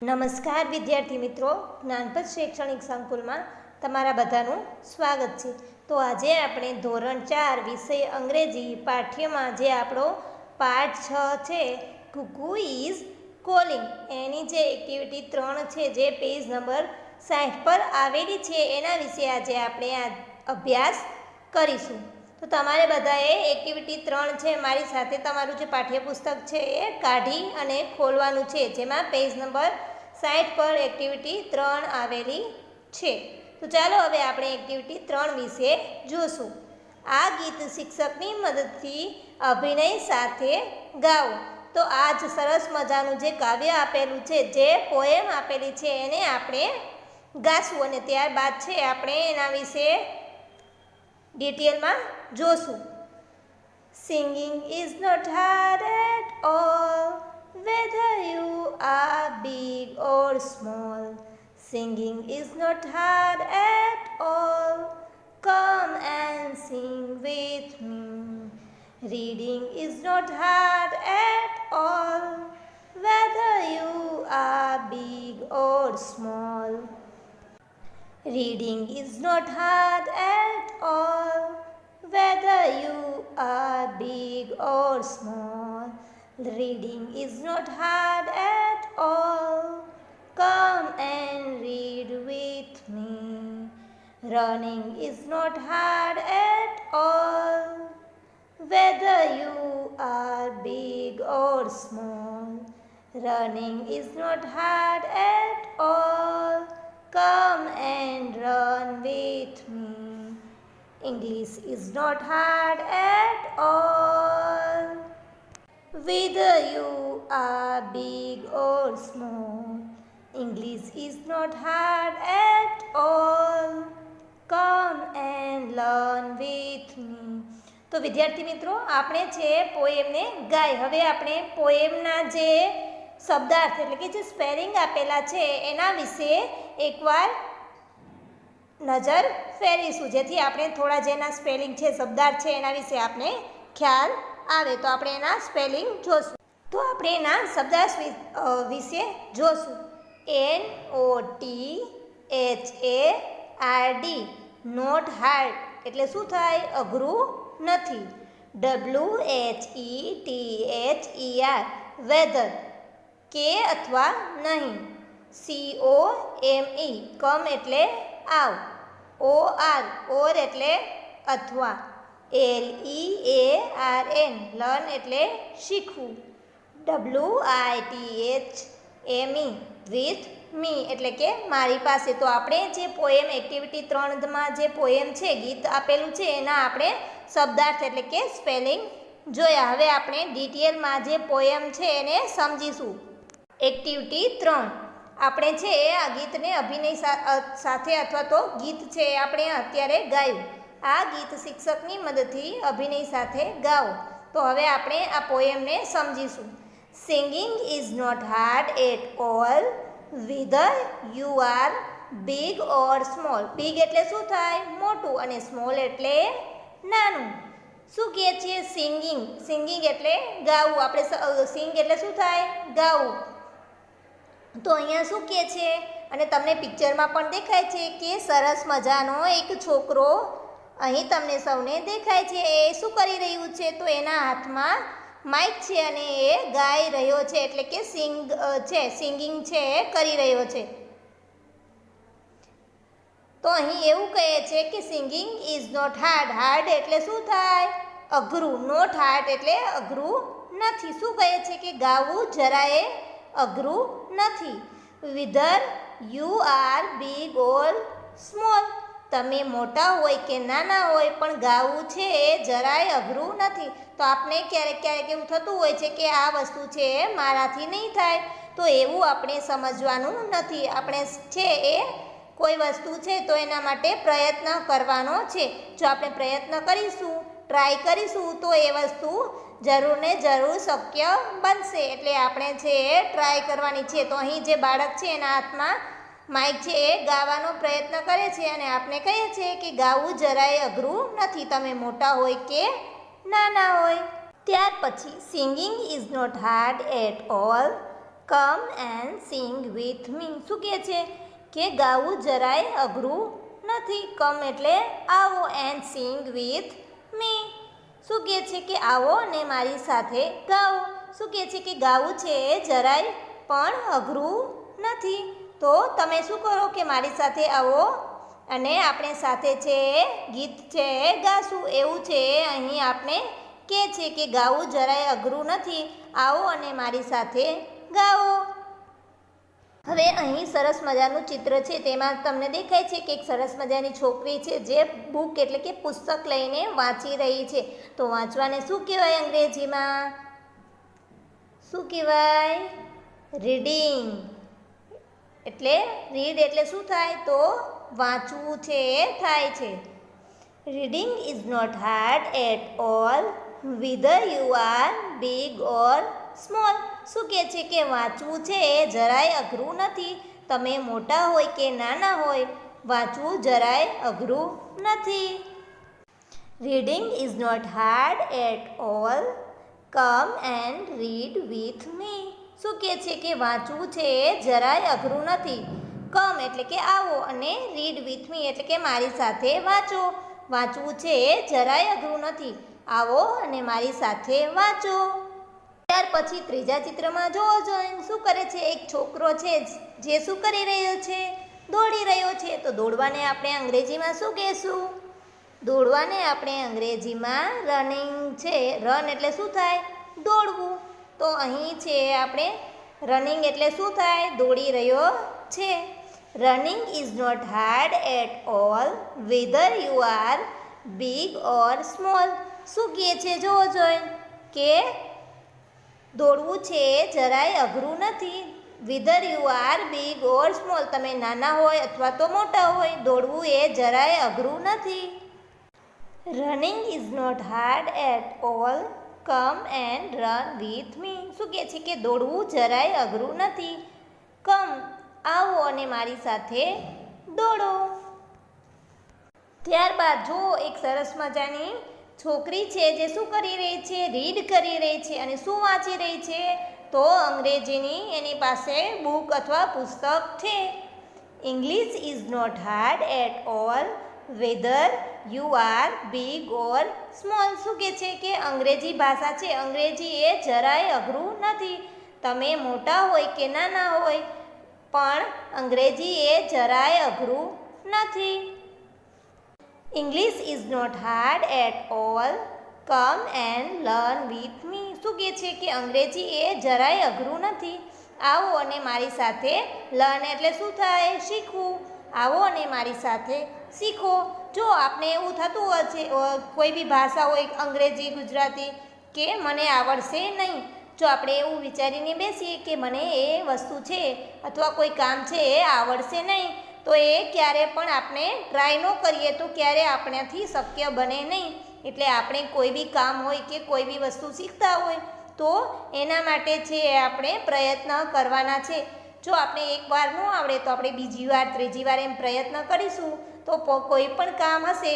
નમસ્કાર વિદ્યાર્થી મિત્રો, જ્ઞાનપથ શૈક્ષણિક સંકુલમાં તમારા બધાનું સ્વાગત છે. તો આજે આપણે ધોરણ 4 વિષય અંગ્રેજી પાઠ્યમાં જે આપણો પાઠ 6 છે, કુકુ ઇઝ કોલિંગ, એની જે એક્ટિવિટી 3 છે જે પેજ નંબર 60 પર આવેલી છે એના વિશે આજે આપણે આ અભ્યાસ કરીશું. તો તમારે બધાએ એક્ટિવિટી 3 છે મારી સાથે તમારું જે પાઠ્યપુસ્તક છે એ કાઢી અને ખોલવાનું છે, જેમાં પેજ નંબર 60 પર એક્ટિવિટી 3 આવેલી છે. તો ચાલો હવે આપણે એક્ટિવિટી 3 વિશે જોશું. આ ગીત શિક્ષકની મદદથી અભિનય સાથે ગાઓ. તો આ જ સરસ મજાનું જે કાવ્ય આપેલું છે, જે પોએમ આપેલી છે એને આપણે ગાશું અને ત્યારબાદ છે આપણે એના વિશે ડિટેલમાં જોશું. Singing is not hard at all, whether you are big or small. Singing is not hard at all, come and sing with me. Reading is not hard at all, whether you are big or small. Reading is not hard at all, whether you are big or small. Reading is not hard at all, come and read with me. Running is not hard at all, whether you are big or small. Running is not hard at all, come and run with me. English is not hard at all, whether you are big or small. English is not hard at all, come and learn with me. તો વિદ્યાર્થી મિત્રો, આપણે છે પોએમને ગાય. હવે આપણે પોએમના જે શબ્દાર્થ એટલે કે જે સ્પેલિંગ આપેલા છે એના વિશે એકવાર નજર ફેરવીશું, જેથી આપણે થોડા જેના સ્પેલિંગ છે, શબ્દાર્થ છે એના વિશે આપણે ખ્યાલ આવે. તો આપણે એના સ્પેલિંગ જોશું. તો આપણે એના શબ્દાર્થ વિશે જોશું. NOTHARD, નોટ હાર્ડ એટલે શું થાય? અઘરું નથી. WHETHER, વેધર કે અથવા નહીં. COME, કમ એટલે આવ. OR એટલે અથવા. LEARN, લર્ન એટલે શીખવું. WITHME, વિથ મી એટલે કે મારી પાસે. તો આપણે જે પોએમ એક્ટિવિટી 3માં જે પોએમ છે, ગીત આપેલું છે, એના આપણે શબ્દાર્થ એટલે કે સ્પેલિંગ જોયા. હવે આપણે ડિટેલમાં જે પોએમ છે એને સમજીશું. એક્ટિવિટી 3, આપણે છે આ ગીતને અભિનય સાથે અથવા તો ગીત છે આપણે અત્યારે ગાયું. આ ગીત શિક્ષકની મદદથી અભિનય સાથે ગાઓ. તો હવે આપણે આ પોએમને સમજીશું. Singing is not hard at all, whether you are big or small. Big એટલે શું થાય? મોટું. અને small એટલે નાનું. શું કહે છે? સિંગિંગ. સિંગિંગ એટલે ગાવું. આપણે સિંગ એટલે શું થાય? ગાવું. તો અહીંયા શું કહે છે? અને તમને પિક્ચરમાં પણ દેખાય છે કે સરસ મજાનો એક છોકરો અહીં તમને સૌને દેખાય છે. એ શું કરી રહ્યું છે? તો એના હાથમાં માઇક છે અને એ ગાઈ રહ્યો છે, એટલે કે સિંગિંગ છે એ કરી રહ્યો છે. તો અહીં એવું કહે છે કે singing is not hard. Hard એટલે શું થાય? અઘરું. નોટ હાર્ડ એટલે અઘરું નથી. શું કહે છે? કે ગાવું જરાય અઘરું નથી. Whether you are big or small, તમે મોટા હોય કે નાના હોય પણ ગાવું છે એ જરાય અઘરું નથી. તો આપણે ક્યારેક એવું થતું હોય છે કે આ વસ્તુ છે એ મારાથી નહીં થાય. તો એવું આપણે સમજવાનું નથી. આપણે છે એ કોઈ વસ્તુ છે તો એના માટે પ્રયત્ન કરવાનો છે. જો આપણે પ્રયત્ન કરીશું, ટ્રાય કરીશું, તો એ વસ્તુ જરૂર ને જરૂર શક્ય બનશે. એટલે આપણે છે એ ટ્રાય કરવાની છે. તો અહીં જે બાળક છે એના હાથમાં માઇક છે એ ગાવાનો પ્રયત્ન કરે છે અને આપણે કહીએ છીએ કે ગાવું જરાય અઘરું નથી, તમે મોટા હોય કે નાના હોય. ત્યાર પછી singing is not hard at all, come and sing with me. શું કહે છે કે ગાવું જરાય અઘરું નથી. કમ એટલે આવો, એન્ડ સિંગ વિથ મી. શું કહે છે કે આવો અને મારી સાથે ગાઓ. શું કહે છે કે ગાવું છે જરાય પણ અઘરું નથી. તો તમે શું કરો કે મારી સાથે આવો અને આપણે સાથે છે ગીત છે ગાશું. એવું છે અહીં આપણે કહે છે કે ગાવું જરાય અઘરું નથી, આવો અને મારી સાથે ગાઓ. હવે અહીં સરસ મજાનું ચિત્ર છે. તેમાં તમને દેખાય છે કે એક સરસ મજાની છોકરી છે જે બુક એટલે કે પુસ્તક લઈને વાંચી રહી છે. તો વાંચવાને શું કહેવાય અંગ્રેજીમાં? શું કહેવાય? રીડિંગ. એટલે રીડ એટલે શું થાય? તો વાંચવું છે થાય છે. Reading is not hard at all whether you are big or small. શું કહે છે કે વાંચવું છે જરાય અઘરું નથી. તમે મોટા હોય કે નાના હોય, વાંચવું જરાય અઘરું નથી. Reading is not hard at all, come and read with me. શું કહે છે કે વાંચવું છે જરાય અઘરું નથી. કમ એટલે કે આવો અને રીડ વિથ મી એટલે કે મારી સાથે વાંચો. વાંચવું છે જરાય અઘરું નથી, આવો અને મારી સાથે વાંચો. ત્યાર પછી ત્રીજા ચિત્રમાં જોવો જોઈએ શું કરે છે. એક છોકરો છે જે શું કરી રહ્યો છે? દોડી રહ્યો છે. તો દોડવાને આપણે અંગ્રેજીમાં શું કહેશું? દોડવાને આપણે અંગ્રેજીમાં રનિંગ છે. રન એટલે શું થાય? દોડવું. તો અહીં છે આપણે રનિંગ એટલે શું થાય? દોડી રહ્યો છે. Running is not hard at all whether you are big or small. શું કહે છે જોવો જોઈએ કે દોડવું છે જરાય અઘરું નથી. whether you are big or small. તમે નાના હોય અથવા તો મોટા હોય, દોડવું એ જરાય અઘરું નથી. Running is not hard at all, come and run with me. શું કહે છે કે દોડવું જરાય અઘરું નથી. કમ આવો અને મારી સાથે દોડો. ત્યારબાદ જો એક સરસ મજાની છોકરી છે જે શું કરી રહી છે? રીડ કરી રહી છે. અને શું વાંચી રહી છે? તો અંગ્રેજીની એની પાસે બુક અથવા પુસ્તક છે. English is not hard at all whether you are big or small. શું કહે છે કે અંગ્રેજી ભાષા છે, અંગ્રેજી એ જરાય અઘરું નથી. તમે મોટા હોય કે નાના હોય, પણ અંગ્રેજી એ જરાય અઘરું નથી. English is not hard at all, come and learn with me. શું કહે છે કે અંગ્રેજી એ જરાય અઘરું નથી, આવો અને મારી સાથે લર્ન એટલે શું થાય? શીખવું. આવો અને મારી સાથે શીખો. જો આપણે એવું થતું હોય છે કોઈ બી ભાષા હોય અંગ્રેજી, ગુજરાતી કે મને આવડશે નહીં. જો આપણે એવું વિચારીને બેસીએ કે મને એ વસ્તુ છે અથવા કોઈ કામ છે એ આવડશે નહીં, તો એ ક્યારે પણ આપણે ટ્રાય ન કરીએ તો ક્યારે આપણાથી શક્ય બને નહીં. એટલે આપણે કોઈ બી કામ હોય કે કોઈ બી વસ્તુ શીખતા હોય તો એના માટે છે આપણે પ્રયત્ન કરવાના છે. જો આપણે એકવાર ન આવડે તો આપણે બીજી વાર, ત્રીજી વાર એમ પ્રયત્ન કરીશું તો કોઈ પણ કામ હશે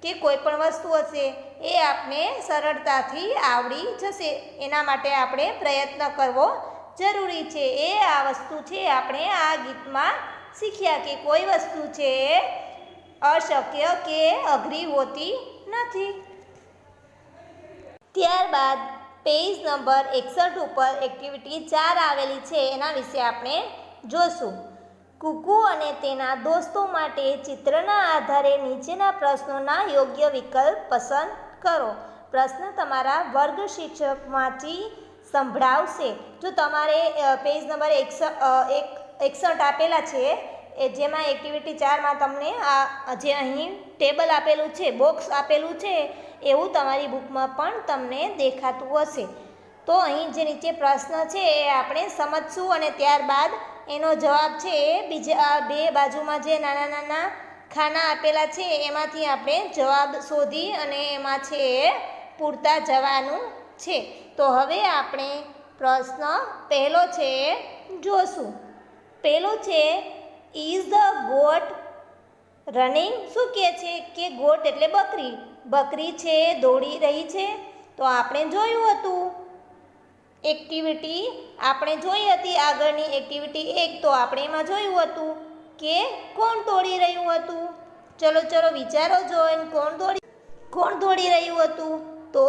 કે કોઈ પણ વસ્તુ હશે એ આપણે સરળતાથી આવડી જશે. એના માટે આપણે પ્રયત્ન કરવો જરૂરી છે. એ આ વસ્તુ છે આપણે આ ગીતમાં શીખ્યા કે કોઈ વસ્તુ છે અશક્ય કે અઘરી હોતી નથી. ત્યારબાદ પેજ નંબર 61 ઉપર એક્ટિવિટી 4 આવેલી છે, એના વિશે આપણે જોશું. કુકુ અને તેના દોસ્તો માટે ચિત્રના આધારે નીચેના પ્રશ્નોના યોગ્ય વિકલ્પ પસંદ કરો. પ્રશ્ન તમારા વર્ગ શિક્ષક વાંચી સંભળાવશે. જો તમારે પેજ નંબર 61 આપેલા છે એ જેમાં એક્ટિવિટી 4માં તમને આ જે અહીં ટેબલ આપેલું છે, બોક્સ આપેલું છે એવું તમારી બુકમાં પણ તમને દેખાતું હશે. તો અહીં જે નીચે પ્રશ્ન છે એ આપણે સમજશું અને ત્યારબાદ એનો જવાબ છે એ બીજા બે બાજુમાં જે નાના નાના ખાના આપેલા છે એમાંથી આપણે જવાબ શોધી અને એમાં છે એ પૂરતા જવાનું છે. તો હવે આપણે પ્રશ્ન પહેલો છે જોશું. પહેલો છે ઇઝ ધ ગોટ રનિંગ. શું કહે છે કે ગોટ એટલે બકરી. બકરી છે દોડી રહી છે. તો આપણે જોયું હતું એક્ટિવિટી આપણે જોઈ હતી આગળની એક્ટિવિટી 1, તો આપણે એમાં જોયું હતું કે કોણ દોડી રહ્યું હતું. ચલો વિચારો જોઈને કોણ દોડી રહ્યું હતું. તો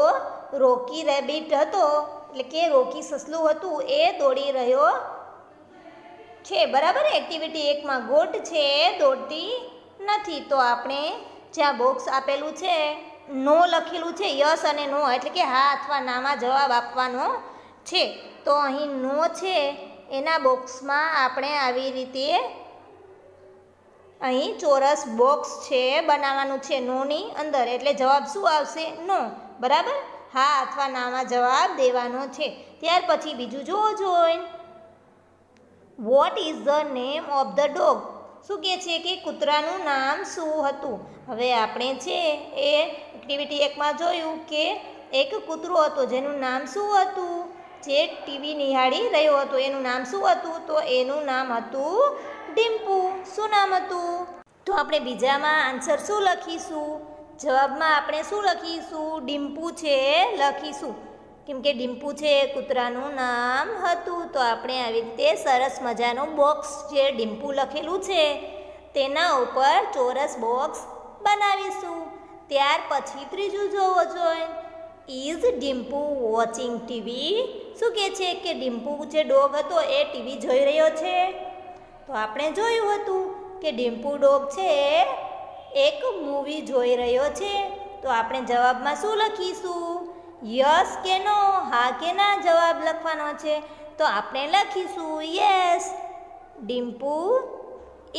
રોકી રેબિટ હતો, એટલે કે રોકી સસલું હતું, એ દોડી રહ્યો છે. બરાબર. એક્ટિવિટી 1માં ગોટ છે, દોડતી નથી. તો આપણે જ્યાં બોક્સ આપેલું છે, નો લખેલું છે, યસ અને નો, એટલે કે હા અથવા નામાં જવાબ આપવાનો છે. તો અહીં નો છે, એના બોક્સમાં આપણે આવી રીતે અહીં ચોરસ બોક્સ છે બનાવવાનું છે નોની અંદર, એટલે જવાબ શું આવશે? નો. બરાબર. હા અથવા નામાં જવાબ દેવાનો છે. ત્યાર પછી બીજું join. What is the name of the dog? શું કહે છે કે કૂતરાનું નામ શું હતું? હવે આપણે છે એ એક્ટિવિટી 1માં જોયું કે એક કૂતરો હતો જેનું નામ શું હતું? જે ટીવી નિહાળી રહ્યો હતો એનું નામ શું હતું? તો એનું નામ હતું ડીમ્પુ. શું નામ હતું? તો આપણે બીજામાં આન્સર શું લખીશું? જવાબમાં આપણે શું લખીશું? ડીમ્પુ છે લખીશું, કેમ કે ડીમ્પુ છે કૂતરાનું નામ હતું. તો આપણે આવી રીતે સરસ મજાનું બોક્સ જે ડીમ્પુ લખેલું છે તેના ઉપર ચોરસ બોક્સ બનાવીશું. ત્યાર પછી ત્રીજું જોઈન. Is Dimpu watching TV? શું કહે છે કે ડીમ્પુ જે ડોગ હતો એ ટીવી જોઈ રહ્યો છે? તો આપણે જોયું હતું કે ડીમ્પુ ડોગ છે એક મૂવી જોઈ રહ્યો છે. તો આપણે જવાબમાં શું લખીશું? યસ કે નો, હા કે ના જવાબ લખવાનો છે. તો આપણે લખીશું yes, Dimpu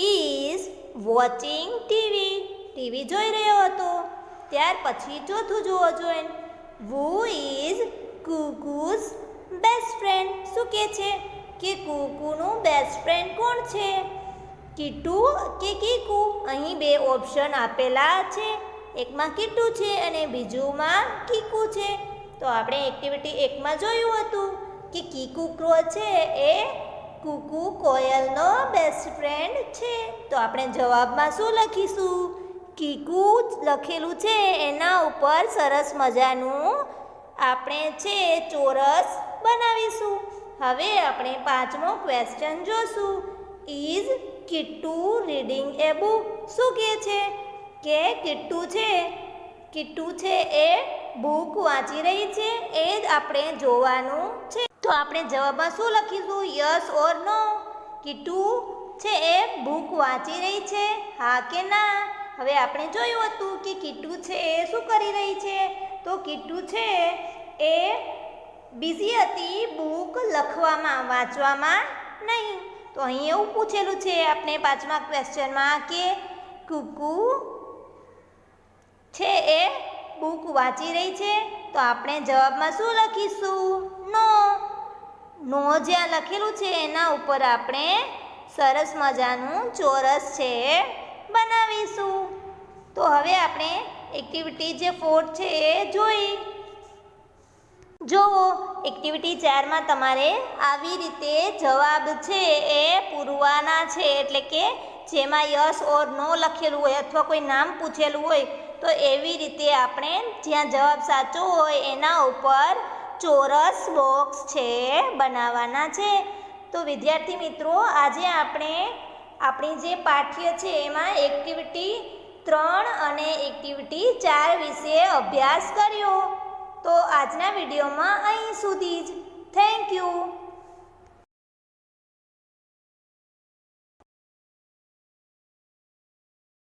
is watching TV. TV જોઈ રહ્યો હતો. ત્યાર પછી ચોથું જોઈન. Who is Kukku's best friend? શું કહે છે કે કુકુનું બેસ્ટ ફ્રેન્ડ કોણ છે? કીટુ કે કીકુ? અહીં બે ઓપ્શન આપેલા છે, એકમાં કીટુ છે અને બીજુમાં કીકુ છે. તો આપણે એક્ટિવિટી 1માં જોયું હતું કે કીકુ ક્રો છે એ કુકુ કોયલનો બેસ્ટ ફ્રેન્ડ છે. તો આપણે જવાબમાં શું લખીશું? કીકુ લખેલું છે એના ઉપર સરસ મજાનું આપણે છે ચોરસ બનાવીશું. હવે આપણે 5મો ક્વેશ્ચન જોશું. Is Kittu reading A book? શું કહે છે કે કિટ્ટુ છે એ બુક વાંચી રહી છે? એ જ આપણે જોવાનું છે. તો આપણે જવાબમાં શું લખીશું? યસ ઓર નો? કિટ્ટુ છે એ બુક વાંચી રહી છે, હા કે ના? હવે આપણે જોયું હતું કે કિટ્ટુ છે એ શું કરી રહી છે? તો કિટ્ટુ છે એ બિઝી હતી બુક લખવામાં, વાંચવામાં નહીં. તો અહીં એવું પૂછેલું છે આપણે 5મા ક્વેશ્ચનમાં કે કુકુ છે એ બુક વાંચી રહી છે? તો આપણે જવાબમાં શું લખીશું? નો જ્યાં લખેલું છે એના ઉપર આપણે સરસ મજાનું ચોરસ છે બનાવીશું. તો હવે આપણે એક્ટિવિટી જે 4 છે એ જોઈ. જુઓ, એક્ટિવિટી 4માં તમારે આવી રીતે જવાબ છે એ પૂરવાના છે, એટલે કે જેમાં યસ ઓર નો લખેલું હોય અથવા કોઈ નામ પૂછેલું હોય તો એવી રીતે આપણે જ્યાં જવાબ સાચો હોય એના ઉપર ચોરસ બોક્સ છે બનાવવાના છે. તો વિદ્યાર્થી મિત્રો, આજે આપણે આપણી જે પાઠ્ય છે એમાં એક્ટિવિટી 3 અને એક્ટિવિટી 4 વિશે અભ્યાસ કર્યો. તો આજના વિડીયોમાં અહીં સુધી જ. Thank you.